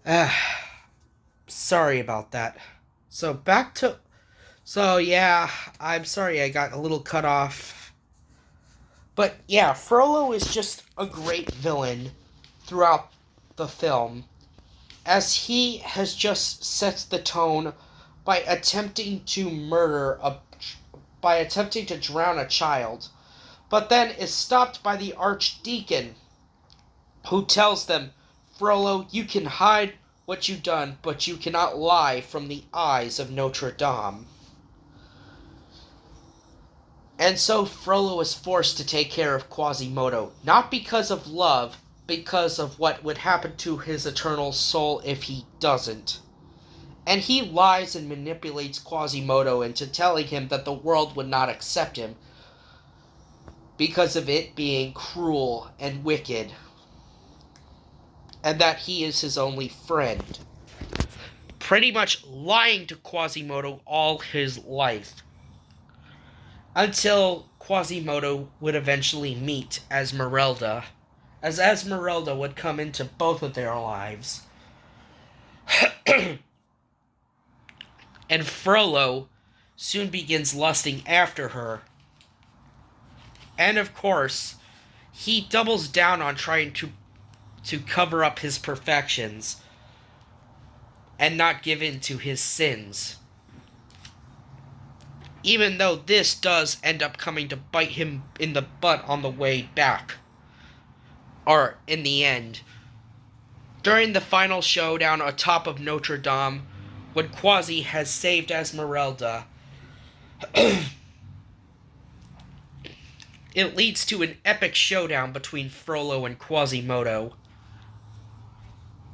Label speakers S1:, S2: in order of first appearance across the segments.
S1: Uh, Sorry about that. So back to. So yeah, I'm sorry I got a little cut off. But yeah, Frollo is just a great villain throughout the film, as he has just set the tone by attempting to by attempting to drown a child, but then is stopped by the archdeacon, who tells them, Frollo, you can hide what you've done, but you cannot lie from the eyes of Notre Dame. And so Frollo is forced to take care of Quasimodo, not because of love, because of what would happen to his eternal soul if he doesn't. And he lies and manipulates Quasimodo into telling him that the world would not accept him because of it being cruel and wicked, and that he is his only friend. Pretty much lying to Quasimodo all his life, until Quasimodo would eventually meet Esmeralda, as Esmeralda would come into both of their lives. And Frollo soon begins lusting after her. And of course, he doubles down on trying to cover up his perfections and not give in to his sins. Even though this does end up coming to bite him in the butt on the way back. Or in the end. During the final showdown atop of Notre Dame, when Quasi has saved Esmeralda, it leads to an epic showdown between Frollo and Quasimodo.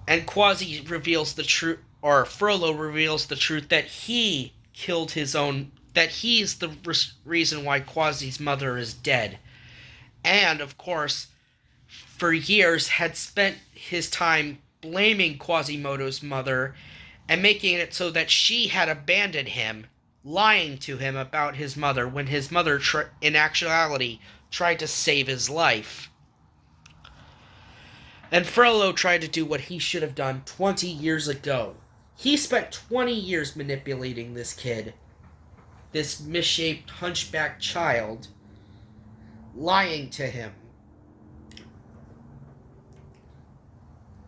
S1: And Quasi reveals the truth, or Frollo reveals the truth that he killed his own, that he's the reason why Quasi's mother is dead. And, of course, for years had spent his time blaming Quasimodo's mother and making it so that she had abandoned him, lying to him about his mother when his mother, in actuality, tried to save his life. And Frollo tried to do what he should have done 20 years ago. He spent 20 years manipulating this kid, this misshaped hunchback child, lying to him,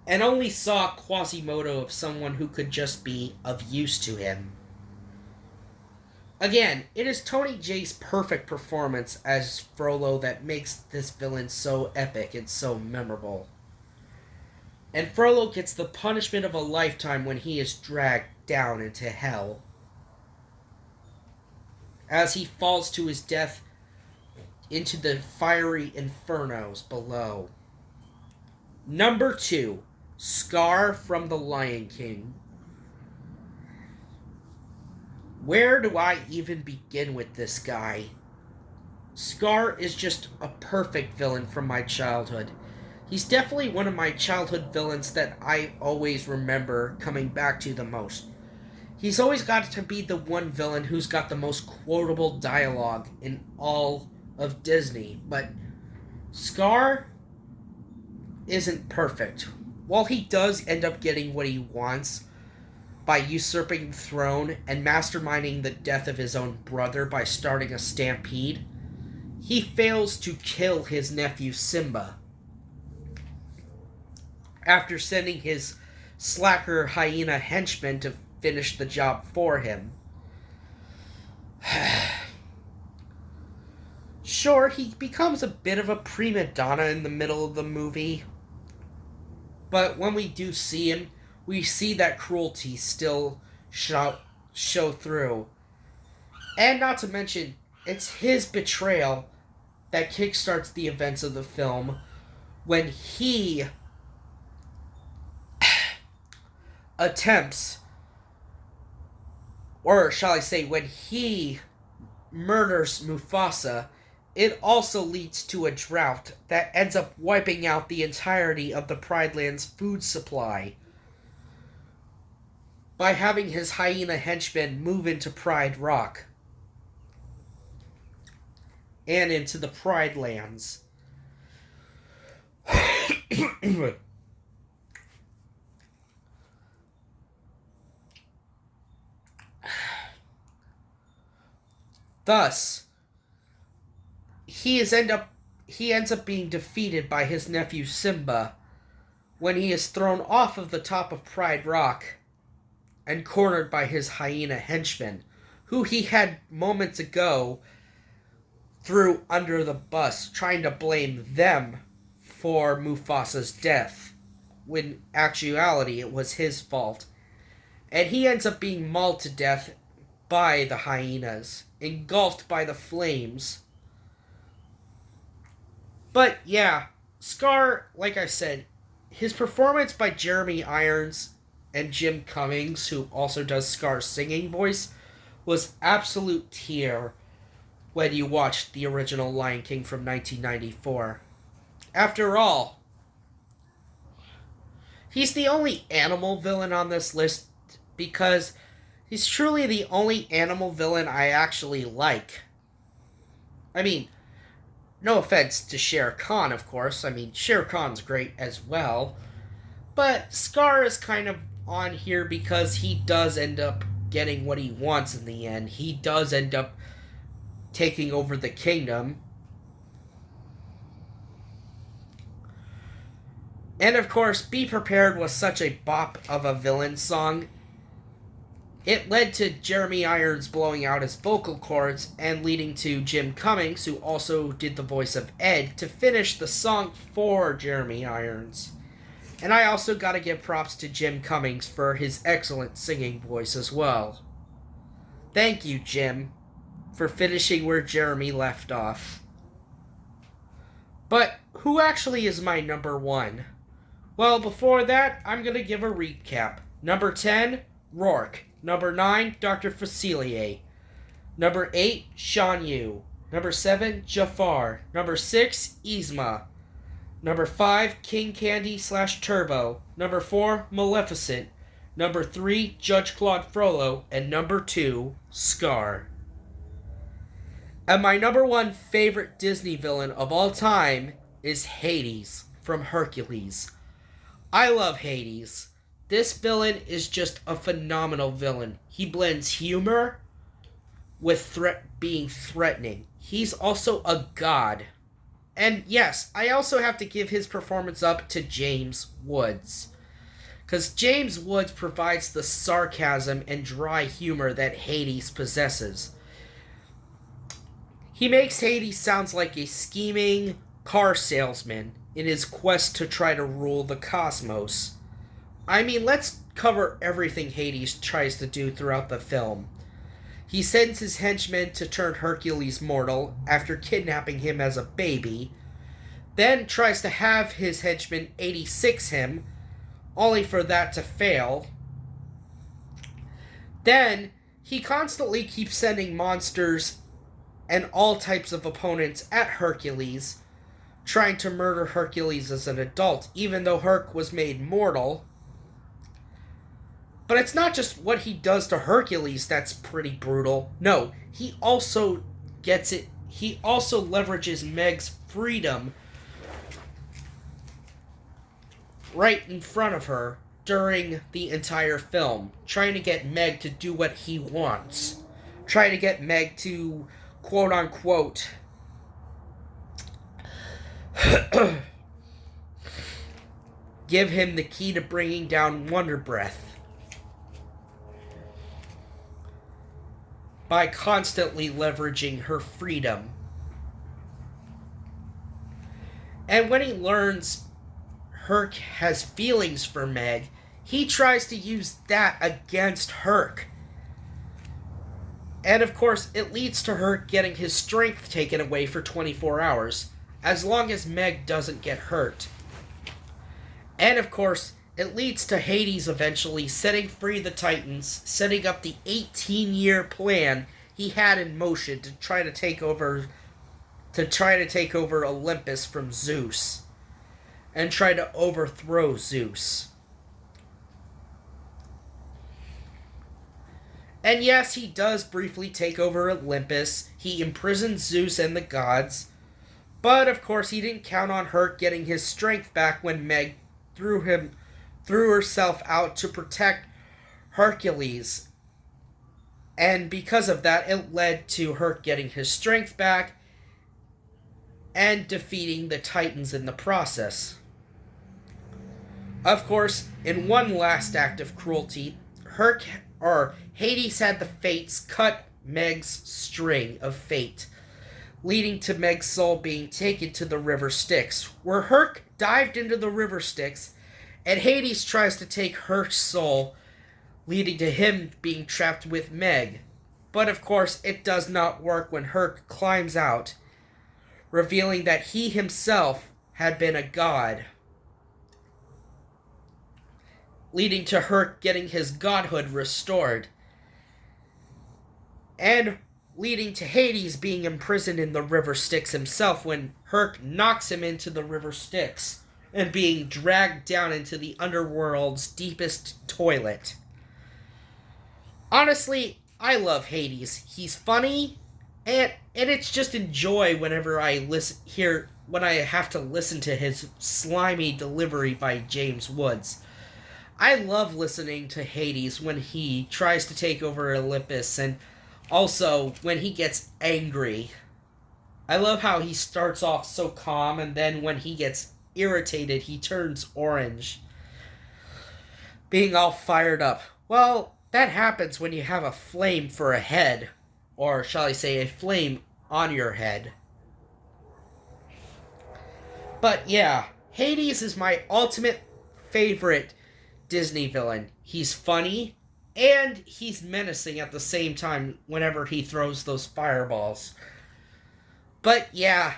S1: and only saw Quasimodo of someone who could just be of use to him. Again, it is Tony Jay's perfect performance as Frollo that makes this villain so epic and so memorable. And Frollo gets the punishment of a lifetime when he is dragged down into hell, as he falls to his death into the fiery infernos below. Number 2, Scar from The Lion King. Where do I even begin with this guy? Scar is just a perfect villain from my childhood. He's definitely one of my childhood villains that I always remember coming back to the most. He's always got to be the one villain who's got the most quotable dialogue in all of Disney, but Scar isn't perfect. While he does end up getting what he wants by usurping the throne and masterminding the death of his own brother by starting a stampede, he fails to kill his nephew Simba after sending his slacker hyena henchmen to finish the job for him. Sure, he becomes a bit of a prima donna in the middle of the movie, but when we do see him, we see that cruelty still show through. And not to mention, it's his betrayal that kickstarts the events of the film when he attempts, or shall I say, when he murders Mufasa. It also leads to a drought that ends up wiping out the entirety of the Pride Land's food supply by having his hyena henchmen move into Pride Rock and into the Pride Lands. Thus, he ends up being defeated by his nephew Simba when he is thrown off of the top of Pride Rock and cornered by his hyena henchmen, who he had moments ago threw under the bus, trying to blame them for Mufasa's death, when actuality it was his fault. And he ends up being mauled to death by the hyenas, engulfed by the flames. But yeah, Scar, like I said, his performance by Jeremy Irons and Jim Cummings, who also does Scar's singing voice, was absolute tier when you watched the original Lion King from 1994. After all, he's the only animal villain on this list because he's truly the only animal villain I actually like. I mean, no offense to Shere Khan, of course. I mean, Shere Khan's great as well. But Scar is kind of on here because he does end up getting what he wants in the end. He does end up taking over the kingdom. And of course, Be Prepared was such a bop of a villain song. It led to Jeremy Irons blowing out his vocal cords and leading to Jim Cummings, who also did the voice of Ed, to finish the song for Jeremy Irons. And I also gotta give props to Jim Cummings for his excellent singing voice as well. Thank you, Jim, for finishing where Jeremy left off. But who actually is my number one? Well, before that, I'm gonna give a recap. Number 10, Rourke. Number 9, Dr. Facilier. Number 8, Shan Yu. Number 7, Jafar. Number 6, Yzma. Number 5, King Candy / Turbo. Number 4, Maleficent. Number 3, Judge Claude Frollo. And number 2, Scar. And my number one favorite Disney villain of all time is Hades from Hercules. I love Hades. This villain is just a phenomenal villain. He blends humor with being threatening. He's also a god. And yes, I also have to give his performance up to James Woods. Because James Woods provides the sarcasm and dry humor that Hades possesses. He makes Hades sound like a scheming car salesman in his quest to try to rule the cosmos. I mean, let's cover everything Hades tries to do throughout the film. He sends his henchmen to turn Hercules mortal after kidnapping him as a baby, then tries to have his henchmen 86 him, only for that to fail. Then, he constantly keeps sending monsters and all types of opponents at Hercules, trying to murder Hercules as an adult, even though Herc was made mortal. But it's not just what he does to Hercules that's pretty brutal. No, he also leverages Meg's freedom right in front of her during the entire film, trying to get Meg to do what he wants. Trying to get Meg to, quote-unquote, give him the key to bringing down Wonder Breath by constantly leveraging her freedom. And when he learns Herc has feelings for Meg, he tries to use that against Herc. And of course, it leads to Herc getting his strength taken away for 24 hours, as long as Meg doesn't get hurt. And of course, it leads to Hades eventually setting free the Titans, setting up the 18-year plan he had in motion to try to take over Olympus from Zeus and try to overthrow Zeus. And yes, he does briefly take over Olympus. He imprisons Zeus and the gods. But of course, he didn't count on Herc getting his strength back when Meg threw herself out to protect Hercules. And because of that, it led to Herc getting his strength back and defeating the Titans in the process. Of course, in one last act of cruelty, Hades had the Fates cut Meg's string of fate, leading to Meg's soul being taken to the River Styx, where Herc dived into the River Styx, and Hades tries to take Herc's soul, leading to him being trapped with Meg. But of course, it does not work when Herc climbs out, revealing that he himself had been a god, leading to Herc getting his godhood restored, and leading to Hades being imprisoned in the River Styx himself when Herc knocks him into the River Styx and being dragged down into the underworld's deepest toilet. Honestly, I love Hades. He's funny, and it's just a joy whenever when I have to listen to his slimy delivery by James Woods. I love listening to Hades when he tries to take over Olympus, and also when he gets angry. I love how he starts off so calm, and then when he gets irritated, he turns orange, being all fired up. Well, that happens when you have a flame for a head, or shall I say a flame on your head. But yeah, Hades is my ultimate favorite Disney villain. He's funny, and he's menacing at the same time whenever he throws those fireballs. But yeah,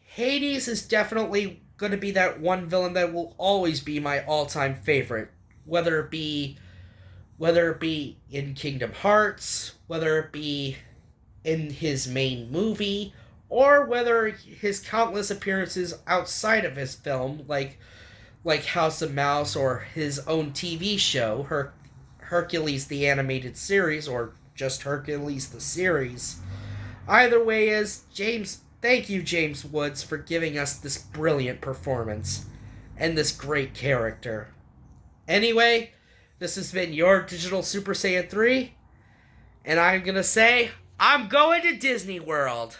S1: Hades is definitely going to be that one villain that will always be my all-time favorite. Whether it be in Kingdom Hearts, whether it be in his main movie, or whether his countless appearances outside of his film, like House of Mouse or his own TV show, Hercules the Animated Series, or just Hercules the Series. Either way thank you, James Woods, for giving us this brilliant performance and this great character. Anyway, this has been your Digital Super Saiyan 3, and I'm gonna say, I'm going to Disney World.